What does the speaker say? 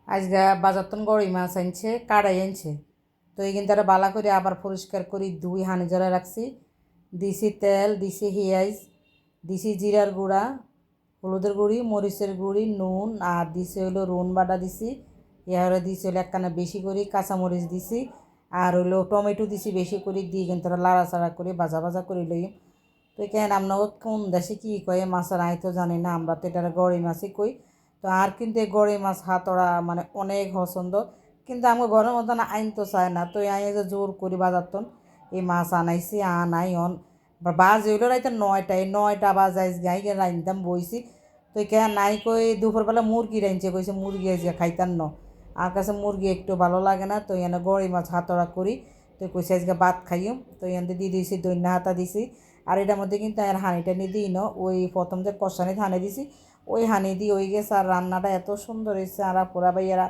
আজকে বাজারতন গড়ি মাছ আনছে কাড়াই আনছে তো এই কিন্তু বালা করে আবার পরিষ্কার করি দুই হানি জ্বালা রাখছি দিছি তেল দিছি পেঁয়াজ দিছি জিরার গুঁড়া হলুদের গুঁড়ি মরিচের গুঁড়ি নুন আর দিছি হইলো রুন বাটা দিছি এবারে দিছি হলো একখানা বেশি করে কাঁচামরিচ দিছি আর হইলো টমেটো দিছি বেশি করে দিয়ে কিন্তু লাড়াচাড়া করে ভাজা ভাজা করে লই তো কেন আপনাকে কোন দেশে কী কয়ে মাছের আই তো জানি না আমরা তো এটা গড়ি মাছই কই তো আর কিন্তু এই গড়ি মাছ হাতড়া মানে অনেক পছন্দ কিন্তু আমার ঘরের মতন আইন তো চায় না তো আই যে জোর করি বাজারতন এই মাছ আনাইছি আনাই অন বাজ হইলো রাইতে 9টায় 9টা বাজাই গাই রাইনতাম বইছি তো কে নাই কই দুপুরবেলা মুরগি রাইনছে কইছে মুরগি আজকে খাইতাম ন আর কাছে মুরগি একটু ভালো লাগে না তো এনে গড়ি মাছ হাতড়া করি তো কইছে আজকে ভাত খাইও তো এনে দিয়ে দিয়েছি দৈন্য হাতা দিছি আর এটার মধ্যে কিন্তু আর হানিটা নিয়ে দিই না ওই প্রথম যে কষানি হানি দিছি ওই হানি দিয়ে ওই গেছে আর রান্নাটা এত সুন্দর হয়েছে আর পুরা ভাইয়ারা